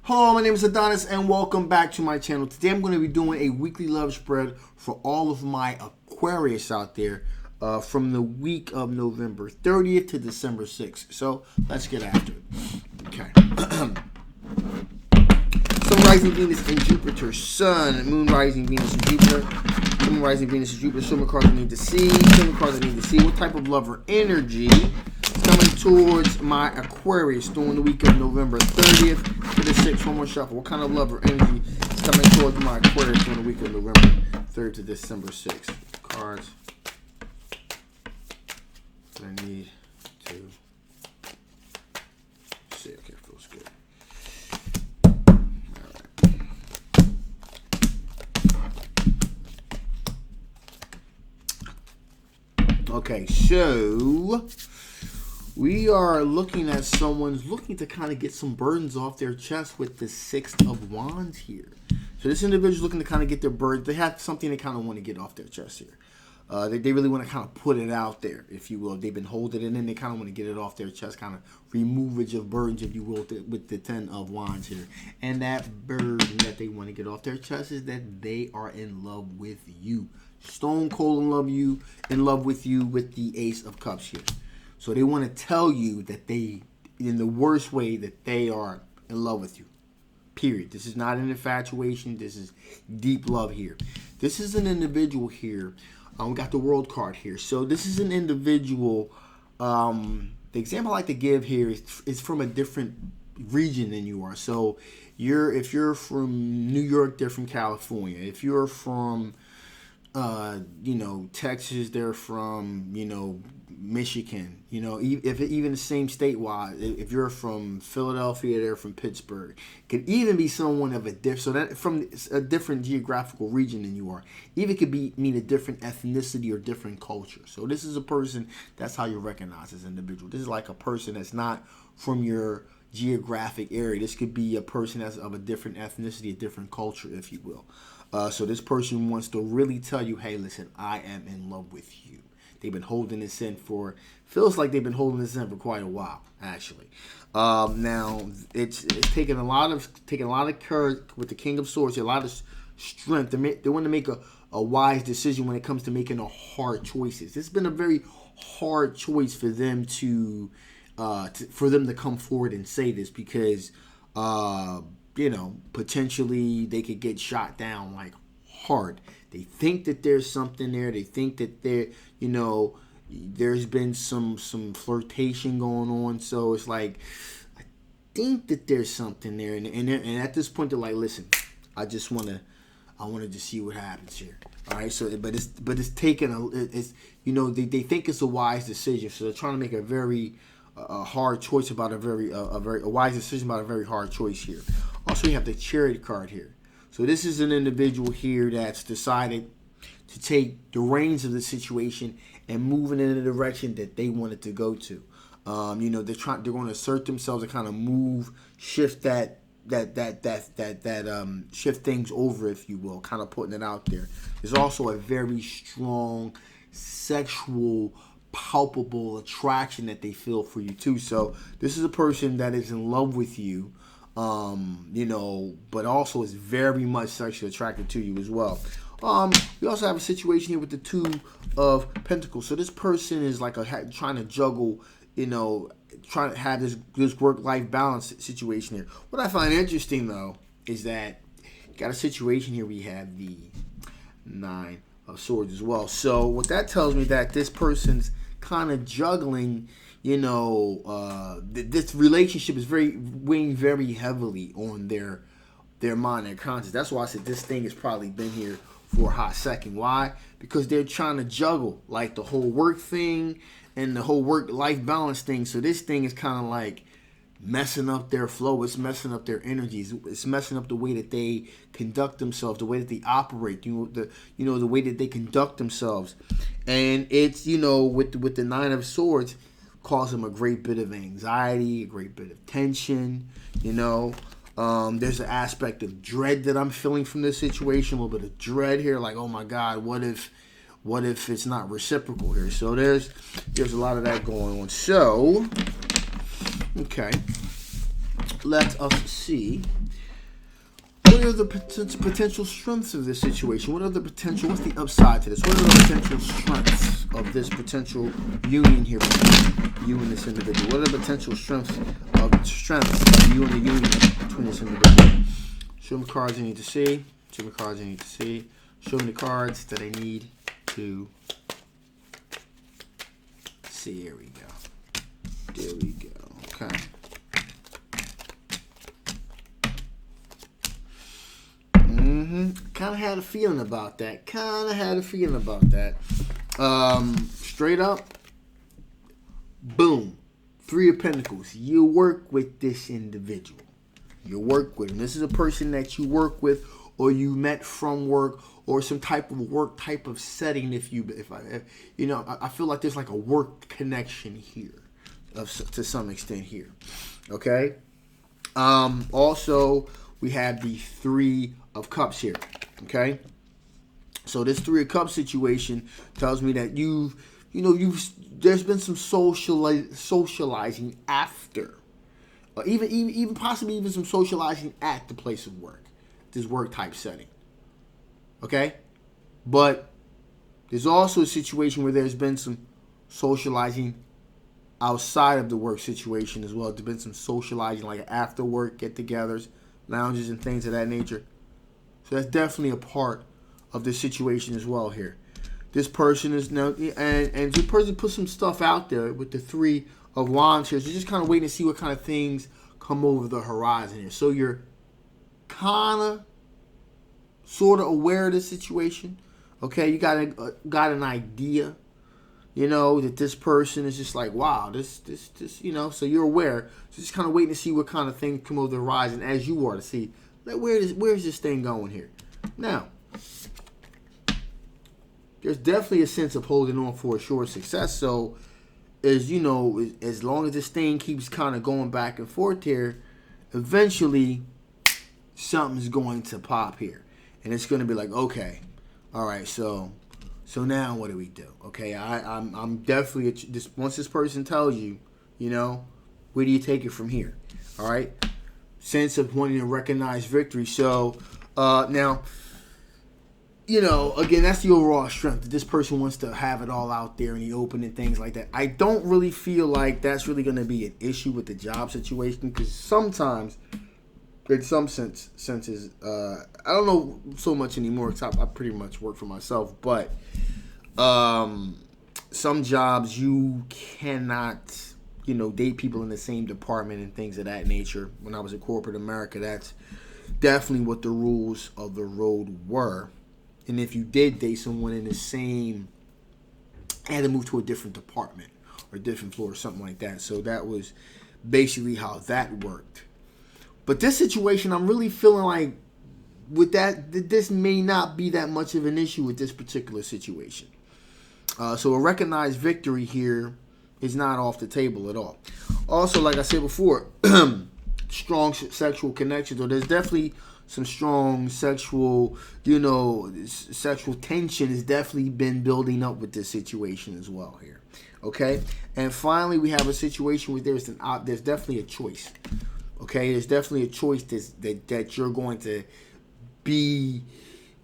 Hello, my name is Adonis and welcome back to my channel. Today I'm going to be doing a weekly love spread for all of my Aquarius out there from the week of November 30th to December 6th. So let's get after it. Okay. Sun, rising Venus and Jupiter. Sun, Moon, rising Venus and Jupiter. Moon, rising Venus and Jupiter. Some cards I need to see. Some cards I need to see. What type of lover energy coming towards my Aquarius during the week of November 30th to the 6th? One more shuffle. What kind of love or energy is coming towards my Aquarius during the week of November 3rd to December 6th? Cards that I need to see. Okay, feels good. All right. Okay, so we are looking at someone's looking to kind of get some burdens off their chest with the Six of Wands here. So this individual is looking to kind of get their burden. They have something they kind of want to get off their chest here. They really want to kind of put it out there, if you will. They've been holding it in. They kind of want to get it off their chest, kind of removage of burdens, if you will, with the Ten of Wands here. And that burden that they want to get off their chest is that they are in love with you. Stone cold in love with you with the Ace of Cups here. So they want to tell you that they, in the worst way, that they are in love with you. Period. This is not an infatuation. This is deep love here. This is an individual here. We got the World card here. So this is an individual. The example I like to give here is from a different region than you are. So if you're from New York, they're from California. If you're from Texas, they're from, Michigan, if even the same state-wise. If you're from Philadelphia, they're from Pittsburgh. Could even be someone of a from a different geographical region than you are. Even could mean a different ethnicity or different culture. So this is a person, that's how you recognize this individual. This is like a person that's not from your geographic area. This could be a person that's of a different ethnicity, a different culture, if you will. So this person wants to really tell you, hey, listen, I am in love with you. They've been holding this in feels like they've been holding this in for quite a while, actually. Now, it's taking a lot of courage with the King of Swords, a lot of strength. They want to make a wise decision when it comes to making hard choices. It's been a very hard choice for them to come forward and say this because, potentially they could get shot down like hard. They think that there's something there. They think that there's been some flirtation going on. So it's like, I think that there's something there. And at this point, they're like, listen, I wanted to see what happens here. All right. So, but it's taking they think it's a wise decision. So they're trying to make a very hard choice about a wise decision about a very hard choice here. Also, you have the Chariot card here. So this is an individual here that's decided to take the reins of the situation and moving in the direction that they wanted to go to. They're going to assert themselves and kind of shift shift things over, if you will, kind of putting it out there. There's also a very strong sexual, palpable attraction that they feel for you too. So this is a person that is in love with you. But also is very much sexually attracted to you as well. We also have a situation here with the Two of Pentacles. So this person is like trying to juggle, trying to have this work-life balance situation here. What I find interesting, though, is that you got a situation here. We have the Nine of Swords as well. So what that tells me that this person's kind of juggling. This relationship is weighing very heavily on their mind and conscience. That's why I said this thing has probably been here for a hot second. Why? Because they're trying to juggle like the whole work thing and the whole work-life balance thing. So this thing is kind of like messing up their flow. It's messing up their energies. It's messing up the way that they conduct themselves, the way that they operate. The way that they conduct themselves. And it's with the Nine of Swords, cause them a great bit of anxiety, a great bit of tension. There's an aspect of dread that I'm feeling from this situation, a little bit of dread here, like, oh my God, what if it's not reciprocal here? So there's a lot of that going on. So, okay, let us see What are the potential strengths of this situation? What are the potential? What's the upside to this? What are the potential strengths of this potential union here between you and this individual? What are the potential strengths of you and the union between this individual? Show me cards I need to see. Show me cards I need to see. Show me the cards that I need to see. Here we go. There we go. Okay. Kind of had a feeling about that. Straight up, boom. 3 of Pentacles. You work with this individual. You work with him. This is a person that you work with, or you met from work, or some type of work type of setting. I feel like there's like a work connection here, to some extent here. Okay. Also, we have the 3 of Cups here. Okay. So this 3 of Cups situation tells me that there's been some socializing after, or even possibly even some socializing at the place of work, this work type setting. Okay, but there's also a situation where there's been some socializing outside of the work situation as well. There's been some socializing, like after work get-togethers, lounges, and things of that nature. So that's definitely a part of the situation as well here. This person is now, and the person put some stuff out there with the 3 of Wands here. So just kind of waiting to see what kind of things come over the horizon here. So you're kind of, sort of aware of the situation. Okay, you got an idea, that this person is just like, wow, this, so you're aware. So just kind of waiting to see what kind of things come over the horizon as you are to see, like, where's this thing going here. Now, there's definitely a sense of holding on for a sure success. So, as long as this thing keeps kind of going back and forth here, eventually something's going to pop here. And it's going to be like, okay, all right, so now what do we do? Okay, I'm definitely, once this person tells you, where do you take it from here? All right, sense of wanting to recognize victory. So, now, again, that's the overall strength. That this person wants to have it all out there in the open and things like that. I don't really feel like that's really going to be an issue with the job situation, because sometimes, in some senses, I don't know so much anymore because I pretty much work for myself. But some jobs you cannot, date people in the same department and things of that nature. When I was in corporate America, that's definitely what the rules of the road were. And if you did date someone in the same, had to move to a different department or a different floor or something like that. So that was basically how that worked. But this situation, I'm really feeling like with that, this may not be that much of an issue with this particular situation. So a recognized victory here is not off the table at all. Also, like I said before, strong sexual connections, or there's definitely some strong sexual tension has definitely been building up with this situation as well here. Okay, and finally we have a situation where there's definitely a choice. Okay, there's definitely a choice that you're going to be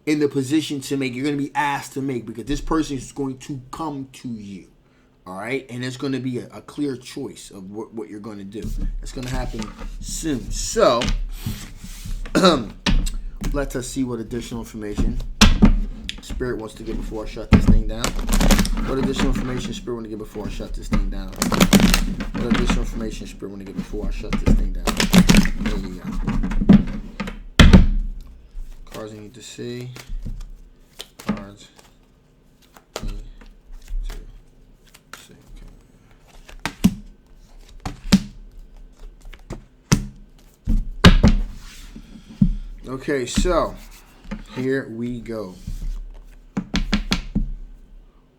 in the position to make. You're going to be asked to make, because this person is going to come to you. All right, and there's going to be a clear choice of what you're going to do. It's going to happen soon. So, let us see what additional information Spirit wants to give before I shut this thing down. What additional information Spirit want to give before I shut this thing down? What additional information Spirit want to give before I shut this thing down? There you go. Cards I need to see. Cards. 1, 2, 3. Okay, so here we go.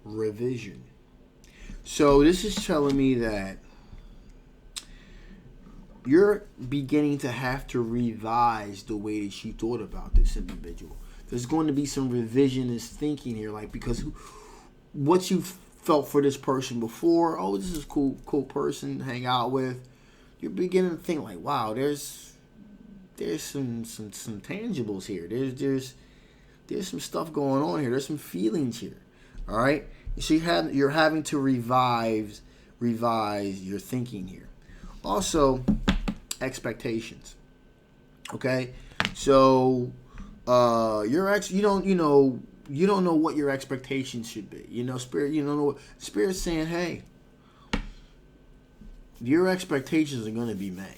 Revision. So this is telling me that you're beginning to have to revise the way that you thought about this individual. There's going to be some revisionist thinking here, like, because what you felt for this person before, oh, this is a cool person to hang out with, you're beginning to think like, wow, there's there's some tangibles here. There's some stuff going on here. There's some feelings here. All right. So you're having to revise your thinking here. Also, expectations. Okay. So you don't know what your expectations should be. Spirit. You don't know what Spirit's saying. Hey, your expectations are going to be met.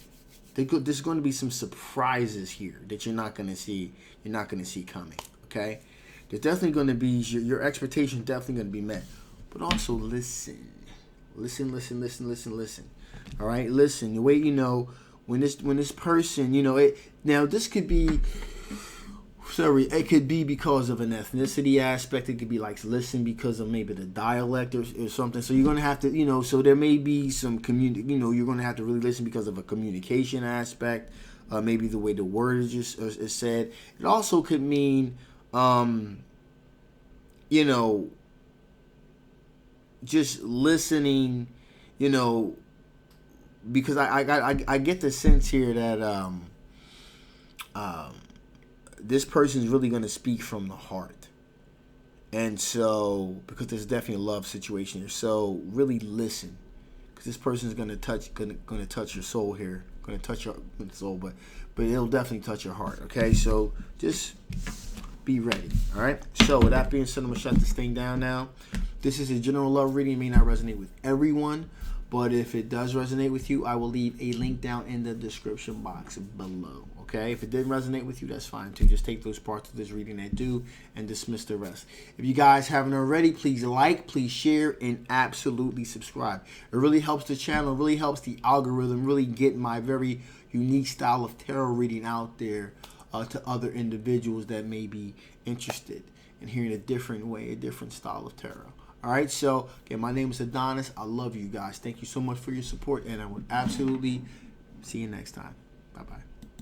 There's going to be some surprises here that you're not going to see. You're not going to see coming. Okay. There's definitely going to be your expectations definitely going to be met. But also listen. All right, listen. The way when this person, now this could be. Sorry, it could be because of an ethnicity aspect. It could be like listen because of maybe the dialect or something. So you're gonna have to, so there may be some you're gonna have to really listen because of a communication aspect. Maybe the way the word is said. It also could mean, just listening, because I get the sense here that this person is really going to speak from the heart. And so, because there's definitely a love situation here, so really listen, because this person is going to touch your soul here, going to touch your soul, but it'll definitely touch your heart. Okay, so just be ready. All right. So with that being said, I'm gonna shut this thing down now. This is a general love reading. It may not resonate with everyone, but if it does resonate with you, I will leave a link down in the description box below. Okay, if it didn't resonate with you, that's fine too. Just take those parts of this reading that do and dismiss the rest. If you guys haven't already, please like, please share, and absolutely subscribe. It really helps the channel, really helps the algorithm, really get my very unique style of tarot reading out there to other individuals that may be interested in hearing a different way, a different style of tarot. All right, so again, my name is Adonis. I love you guys. Thank you so much for your support, and I will absolutely see you next time. Bye-bye.